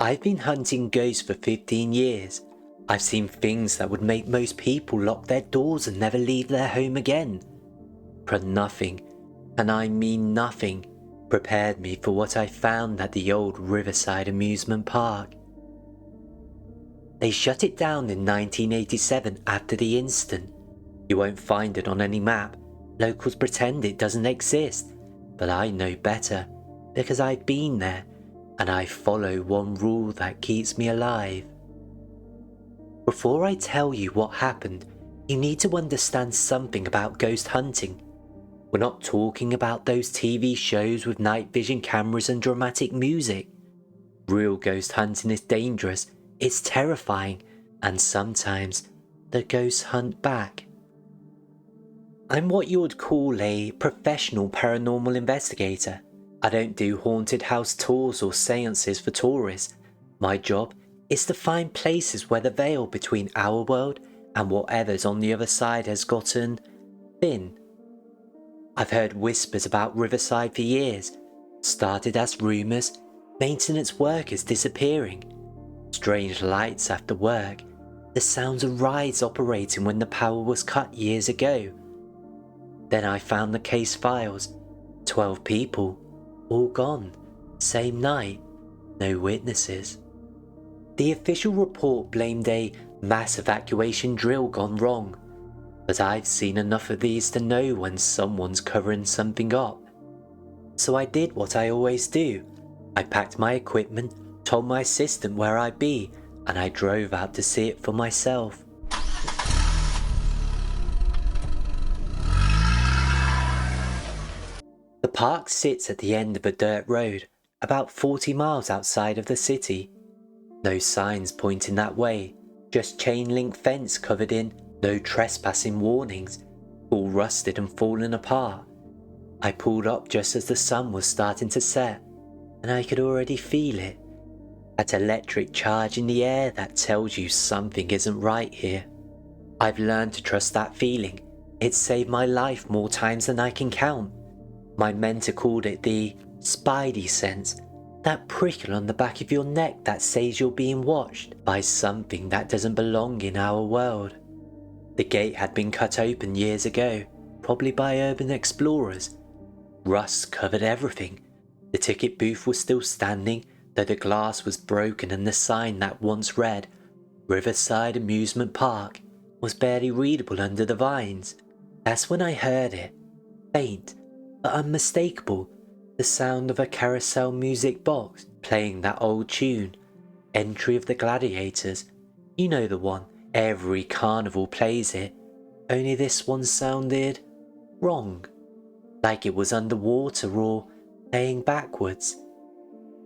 I've been hunting ghosts for 15 years. I've seen things that would make most people lock their doors and never leave their home again. But nothing, and I mean nothing, prepared me for what I found at the old Riverside Amusement Park. They shut it down in 1987 after the incident. You won't find it on any map. Locals pretend it doesn't exist, but I know better because I've been there and I follow one rule that keeps me alive. Before I tell you what happened, you need to understand something about ghost hunting. We're not talking about those TV shows with night vision cameras and dramatic music. Real ghost hunting is dangerous, it's terrifying, and sometimes the ghosts hunt back. I'm what you would call a professional paranormal investigator. I don't do haunted house tours or seances for tourists. My job is to find places where the veil between our world and whatever's on the other side has gotten thin. I've heard whispers about Riverside for years. Started as rumours, maintenance workers disappearing, strange lights after work, the sounds of rides operating when the power was cut years ago. Then I found the case files. 12 people, all gone, same night, no witnesses. The official report blamed a mass evacuation drill gone wrong, but I've seen enough of these to know when someone's covering something up. So I did what I always do. I packed my equipment, told my assistant where I'd be, and I drove out to see it for myself. The park sits at the end of a dirt road, about 40 miles outside of the city. No signs pointing that way, just chain link fence covered in, no trespassing warnings, all rusted and falling apart. I pulled up just as the sun was starting to set, and I could already feel it. That electric charge in the air that tells you something isn't right here. I've learned to trust that feeling. It's saved my life more times than I can count. My mentor called it the spidey sense, that prickle on the back of your neck that says you're being watched by something that doesn't belong in our world. The gate had been cut open years ago, probably by urban explorers. Rust covered everything. The ticket booth was still standing, though the glass was broken and the sign that once read Riverside Amusement Park was barely readable under the vines. That's when I heard it, faint but unmistakable, the sound of a carousel music box playing that old tune, Entry of the Gladiators. You know the one, every carnival plays it, only this one sounded wrong, like it was underwater or playing backwards.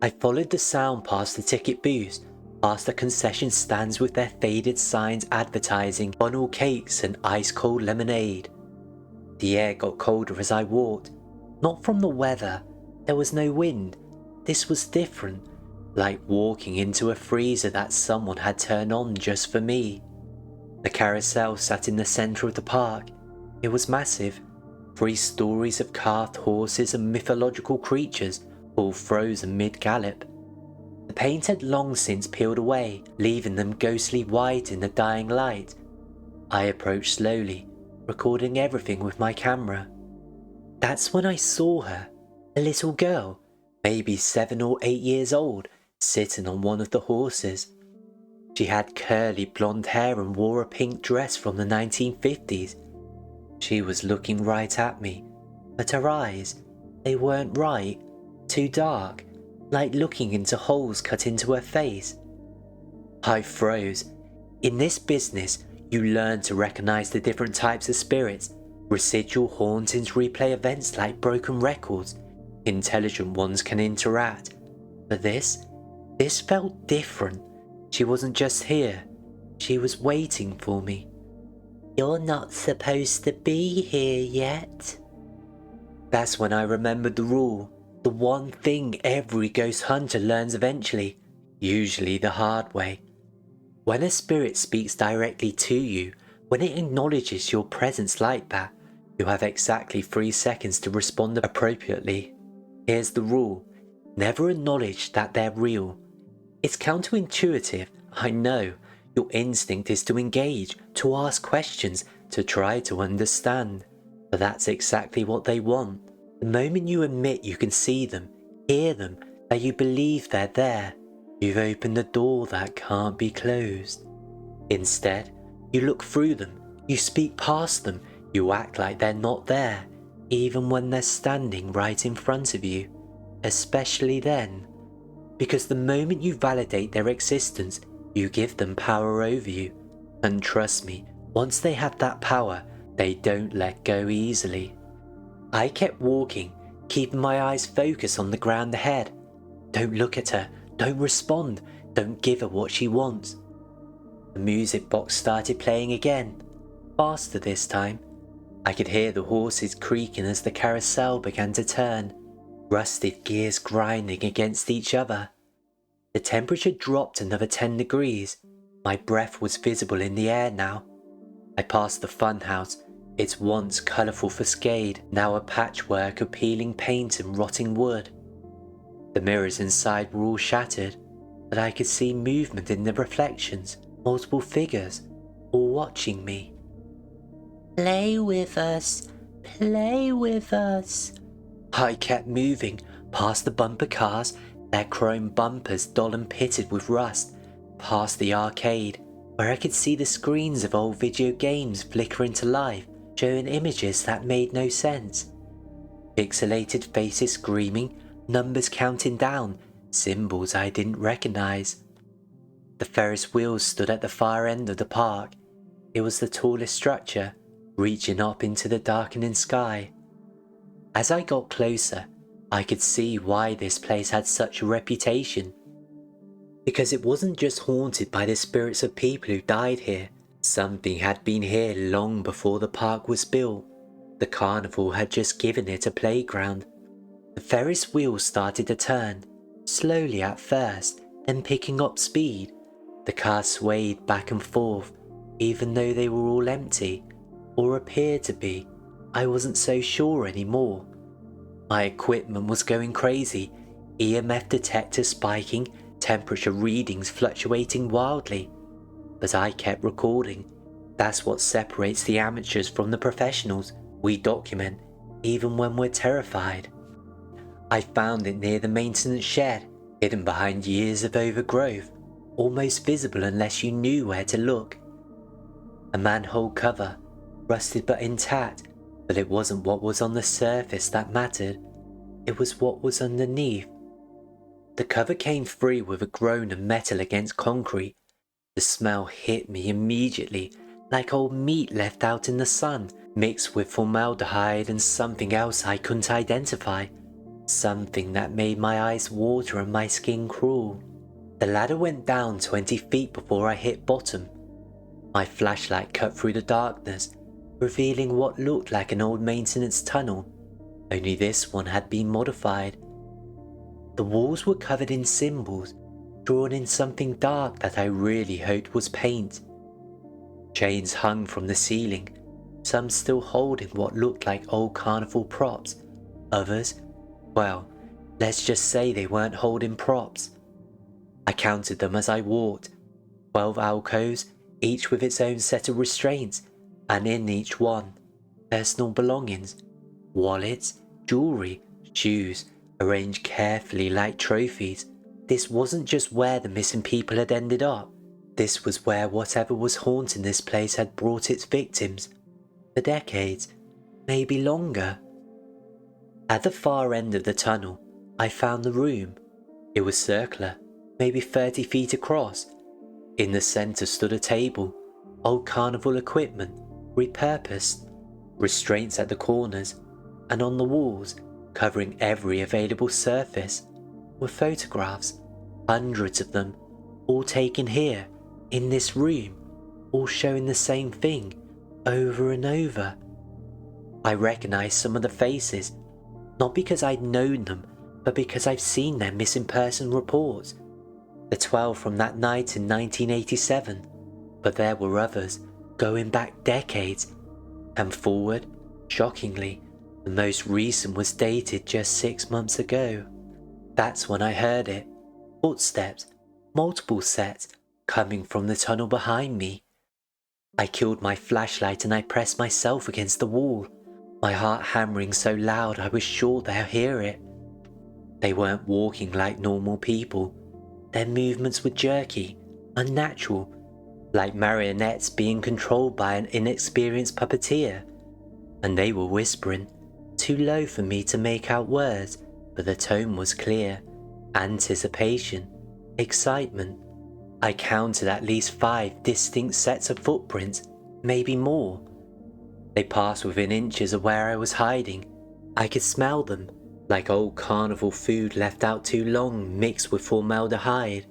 I followed the sound past the ticket booths, past the concession stands with their faded signs advertising funnel cakes and ice-cold lemonade. The air got colder as I walked, not from the weather, there was no wind. This was different, like walking into a freezer that someone had turned on just for me. The carousel sat in the centre of the park. It was massive, 3 stories of carved horses and mythological creatures, all frozen mid-gallop. The paint had long since peeled away, leaving them ghostly white in the dying light. I approached slowly, recording everything with my camera. That's when I saw her, a little girl, maybe 7 or 8 years old, sitting on one of the horses. She had curly blonde hair and wore a pink dress from the 1950s. She was looking right at me, but her eyes, they weren't right, too dark, like looking into holes cut into her face. I froze. In this business, you learn to recognize the different types of spirits. Residual hauntings replay events like broken records. Intelligent ones can interact. But this felt different. She wasn't just here. She was waiting for me. You're not supposed to be here yet. That's when I remembered the rule. The one thing every ghost hunter learns eventually, usually the hard way. When a spirit speaks directly to you, when it acknowledges your presence like that, you have exactly 3 seconds to respond appropriately. Here's the rule. Never acknowledge that they're real. It's counterintuitive, I know. Your instinct is to engage, to ask questions, to try to understand. But that's exactly what they want. The moment you admit you can see them, hear them, that you believe they're there, you've opened a door that can't be closed. Instead, you look through them, you speak past them, you act like they're not there, even when they're standing right in front of you. Especially then. Because the moment you validate their existence, you give them power over you. And trust me, once they have that power, they don't let go easily. I kept walking, keeping my eyes focused on the ground ahead. Don't look at her, don't respond, don't give her what she wants. The music box started playing again, faster this time. I could hear the horses creaking as the carousel began to turn, rusted gears grinding against each other. The temperature dropped another 10 degrees. My breath was visible in the air now. I passed the funhouse, its once colourful facade, now a patchwork of peeling paint and rotting wood. The mirrors inside were all shattered, but I could see movement in the reflections, multiple figures, all watching me. Play with us, play with us. I kept moving, past the bumper cars, their chrome bumpers dull and pitted with rust, past the arcade, where I could see the screens of old video games flicker into life, showing images that made no sense. Pixelated faces screaming, numbers counting down, symbols I didn't recognize. The Ferris wheels stood at the far end of the park. It was the tallest structure, reaching up into the darkening sky. As I got closer, I could see why this place had such a reputation. Because it wasn't just haunted by the spirits of people who died here. Something had been here long before the park was built. The carnival had just given it a playground. The Ferris wheels started to turn, slowly at first, then picking up speed. The car swayed back and forth, even though they were all empty, or appeared to be. I wasn't so sure anymore. My equipment was going crazy, EMF detector spiking, temperature readings fluctuating wildly. But I kept recording. That's what separates the amateurs from the professionals. We document, even when we're terrified. I found it near the maintenance shed, hidden behind years of overgrowth, almost visible unless you knew where to look. A manhole cover, rusted but intact, but it wasn't what was on the surface that mattered. It was what was underneath. The cover came free with a groan of metal against concrete. The smell hit me immediately, like old meat left out in the sun, mixed with formaldehyde and something else I couldn't identify. Something that made my eyes water and my skin crawl. The ladder went down 20 feet before I hit bottom. My flashlight cut through the darkness, revealing what looked like an old maintenance tunnel, only this one had been modified. The walls were covered in symbols, drawn in something dark that I really hoped was paint. Chains hung from the ceiling, some still holding what looked like old carnival props. Others, well, let's just say they weren't holding props. I counted them as I walked. 12 alcoves, each with its own set of restraints, and in each one, personal belongings, wallets, jewellery, shoes, arranged carefully like trophies. This wasn't just where the missing people had ended up. This was where whatever was haunting this place had brought its victims. For decades, maybe longer. At the far end of the tunnel, I found the room. It was circular, maybe 30 feet across. In the centre stood a table, old carnival equipment, repurposed, restraints at the corners, and on the walls, covering every available surface, were photographs, hundreds of them, all taken here, in this room, all showing the same thing, over and over. I recognised some of the faces, not because I'd known them, but because I've seen their missing person reports. The 12 from that night in 1987, but there were others, going back decades, and forward, shockingly, the most recent was dated just 6 months ago. That's when I heard it. Footsteps, multiple sets, coming from the tunnel behind me. I killed my flashlight and I pressed myself against the wall, my heart hammering so loud I was sure they'll hear it. They weren't walking like normal people. Their movements were jerky, unnatural, like marionettes being controlled by an inexperienced puppeteer. And they were whispering, too low for me to make out words, but the tone was clear. Anticipation, excitement. I counted at least 5 distinct sets of footprints, maybe more. They passed within inches of where I was hiding. I could smell them, like old carnival food left out too long mixed with formaldehyde.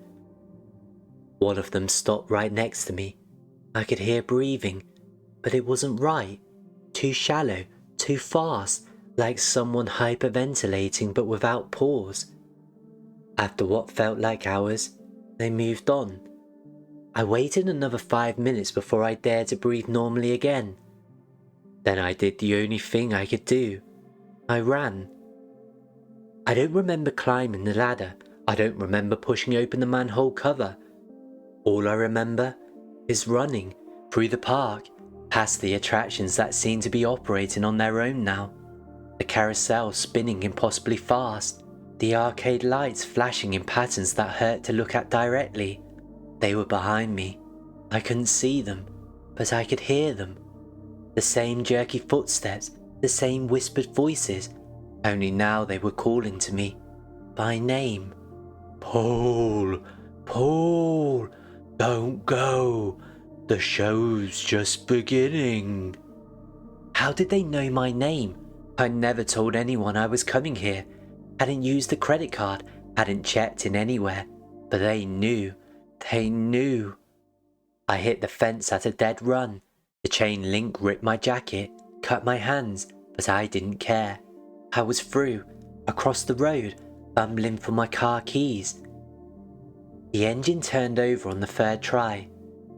One of them stopped right next to me. I could hear breathing, but it wasn't right. Too shallow, too fast, like someone hyperventilating but without pause. After what felt like hours, they moved on. I waited another 5 minutes before I dared to breathe normally again. Then I did the only thing I could do. I ran. I don't remember climbing the ladder. I don't remember pushing open the manhole cover. All I remember is running through the park, past the attractions that seem to be operating on their own now. The carousel spinning impossibly fast, the arcade lights flashing in patterns that hurt to look at directly. They were behind me. I couldn't see them, but I could hear them. The same jerky footsteps, the same whispered voices, only now they were calling to me, by name. Paul, Paul, don't go. The show's just beginning. How did they know my name? I never told anyone I was coming here, hadn't used the credit card, hadn't checked in anywhere, but they knew. They knew. I hit the fence at a dead run. The chain link ripped my jacket, cut my hands, but I didn't care. I was through, across the road, fumbling for my car keys. The engine turned over on the 3rd try.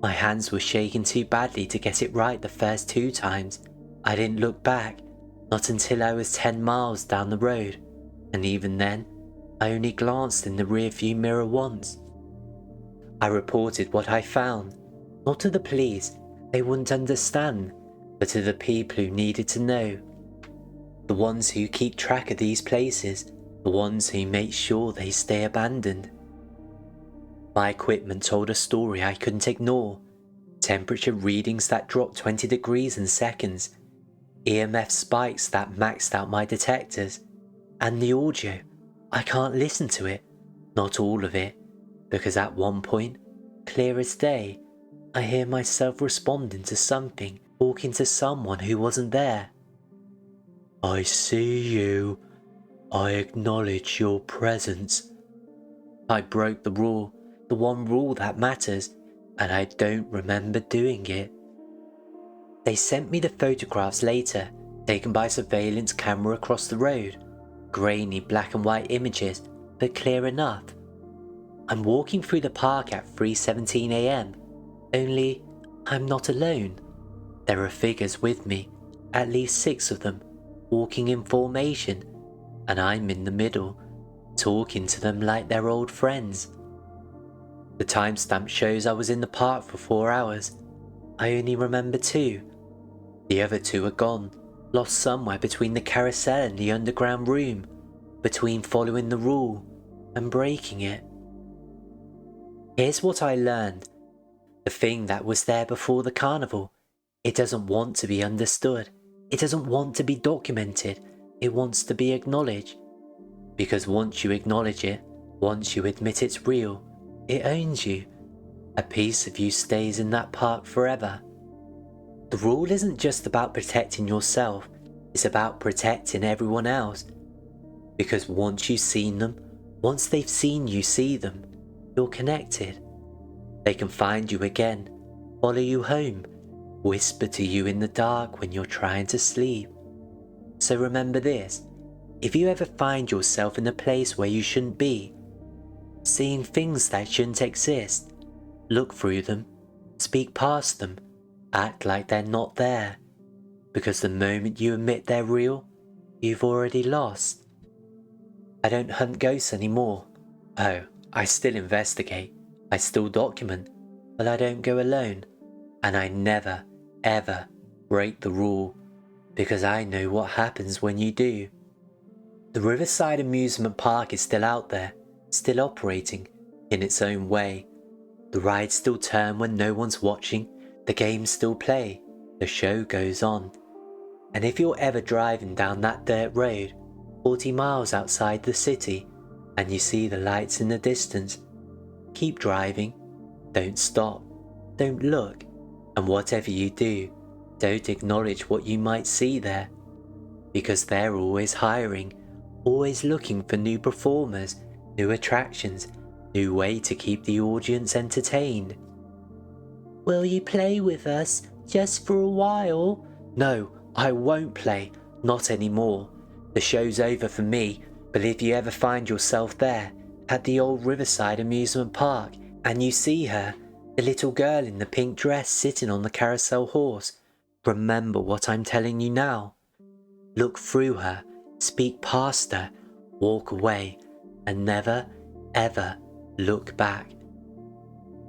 My hands were shaking too badly to get it right the first 2 times. I didn't look back, not until I was 10 miles down the road, and even then, I only glanced in the rearview mirror once. I reported what I found, not to the police, they wouldn't understand, but to the people who needed to know. The ones who keep track of these places, the ones who make sure they stay abandoned. My equipment told a story I couldn't ignore. Temperature readings that dropped 20 degrees in seconds, EMF spikes that maxed out my detectors, and the audio. I can't listen to it, not all of it, because at one point, clear as day, I hear myself responding to something, talking to someone who wasn't there. I see you. I acknowledge your presence. I broke the rule, the one rule that matters, and I don't remember doing it. They sent me the photographs later, taken by surveillance camera across the road. Grainy black and white images, but clear enough. I'm walking through the park at 3:17 AM, only I'm not alone. There are figures with me, at least 6 of them, walking in formation, and I'm in the middle, talking to them like they're old friends. The timestamp shows I was in the park for 4 hours. I only remember 2. The other 2 are gone, lost somewhere between the carousel and the underground room, between following the rule and breaking it. Here's what I learned. The thing that was there before the carnival, it doesn't want to be understood. It doesn't want to be documented. It wants to be acknowledged. Because once you acknowledge it, once you admit it's real, it owns you. A piece of you stays in that park forever. The rule isn't just about protecting yourself, it's about protecting everyone else. Because once you've seen them, once they've seen you see them, you're connected. They can find you again, follow you home, whisper to you in the dark when you're trying to sleep. So remember this, if you ever find yourself in a place where you shouldn't be, seeing things that shouldn't exist, look through them, speak past them, act like they're not there. Because the moment you admit they're real, you've already lost. I don't hunt ghosts anymore. Oh, I still investigate. I still document, but I don't go alone, and I never, ever break the rule, because I know what happens when you do. The Riverside Amusement Park is still out there, still operating in its own way. The rides still turn when no one's watching, the games still play, the show goes on. And if you're ever driving down that dirt road, 40 miles outside the city, and you see the lights in the distance, keep driving, don't stop, don't look, and whatever you do, don't acknowledge what you might see there, because they're always hiring, always looking for new performers, new attractions, new way to keep the audience entertained. Will you play with us, just for a while? No, I won't play, not anymore. The show's over for me, but if you ever find yourself there, at the old Riverside Amusement Park, and you see her, the little girl in the pink dress sitting on the carousel horse, remember what I'm telling you now. Look through her, speak past her, walk away, and never, ever look back.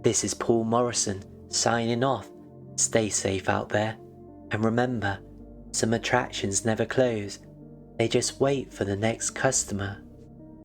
This is Paul Morrison signing off. Stay safe out there, and remember, some attractions never close, they just wait for the next customer.